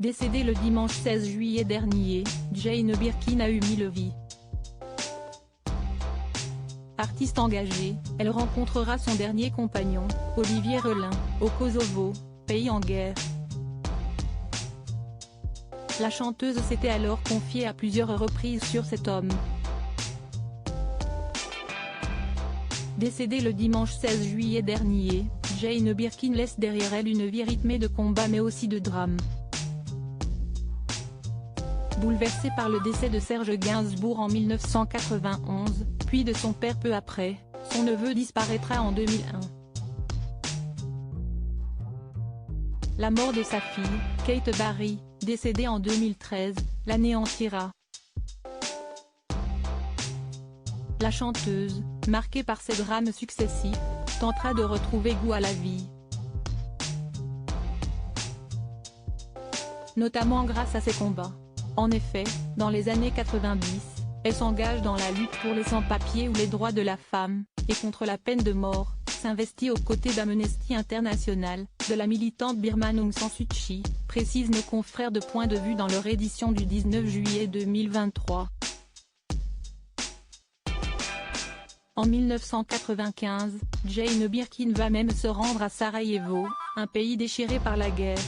Décédée le dimanche 16 juillet dernier, Jane Birkin a eu 1000 vies. Artiste engagée, elle rencontrera son dernier compagnon, Olivier Relin, au Kosovo, pays en guerre. La chanteuse s'était alors confiée à plusieurs reprises sur cet homme. Décédée le dimanche 16 juillet dernier, Jane Birkin laisse derrière elle une vie rythmée de combats mais aussi de drames. Bouleversée par le décès de Serge Gainsbourg en 1991, puis de son père peu après, son neveu disparaîtra en 2001. La mort de sa fille, Kate Barry, décédée en 2013, l'anéantira. La chanteuse, marquée par ces drames successifs, tentera de retrouver goût à la vie. Notamment grâce à ses combats. En effet, dans les années 90, elle s'engage dans la lutte pour les sans-papiers ou les droits de la femme, et contre la peine de mort, s'investit aux côtés d'Amnesty International, de la militante birmane Aung San Suu Kyi, précisent nos confrères de Point de Vue dans leur édition du 19 juillet 2023. En 1995, Jane Birkin va même se rendre à Sarajevo, un pays déchiré par la guerre.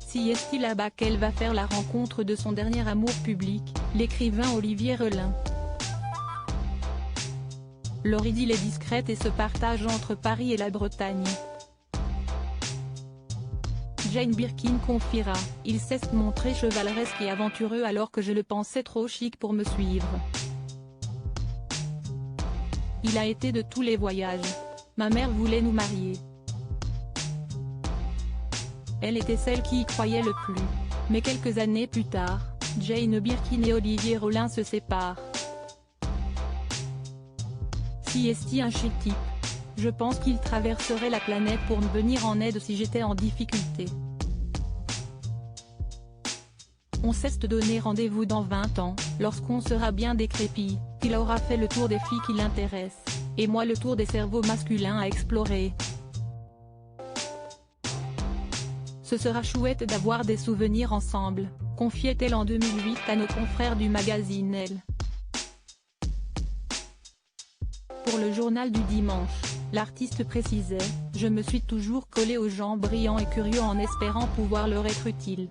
Si est-il là-bas qu'elle va faire la rencontre de son dernier amour public, l'écrivain Olivier Relin. Leur idylle est discrète et se partage entre Paris et la Bretagne. Jane Birkin confiera, « Il s'est montré chevaleresque et aventureux alors que je le pensais trop chic pour me suivre. Il a été de tous les voyages. Ma mère voulait nous marier. Elle était celle qui y croyait le plus. Mais quelques années plus tard, Jane Birkin et Olivier Relin se séparent. Si est-il un chic type? Je pense qu'il traverserait la planète pour me venir en aide si j'étais en difficulté. On s'est donné rendez-vous dans 20 ans, lorsqu'on sera bien décrépit, qu'il aura fait le tour des filles qui l'intéressent, et moi le tour des cerveaux masculins à explorer. Ce sera chouette d'avoir des souvenirs ensemble, confiait-elle en 2008 à nos confrères du magazine Elle. Pour le journal du dimanche, l'artiste précisait, « Je me suis toujours collé aux gens brillants et curieux en espérant pouvoir leur être utile.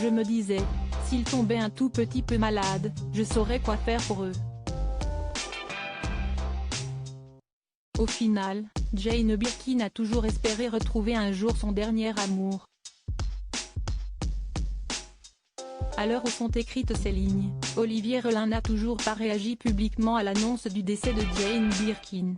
Je me disais, s'ils tombaient un tout petit peu malades, je saurais quoi faire pour eux. » Au final, Jane Birkin a toujours espéré retrouver un jour son dernier amour. À l'heure où sont écrites ces lignes, Olivier Relin n'a toujours pas réagi publiquement à l'annonce du décès de Jane Birkin.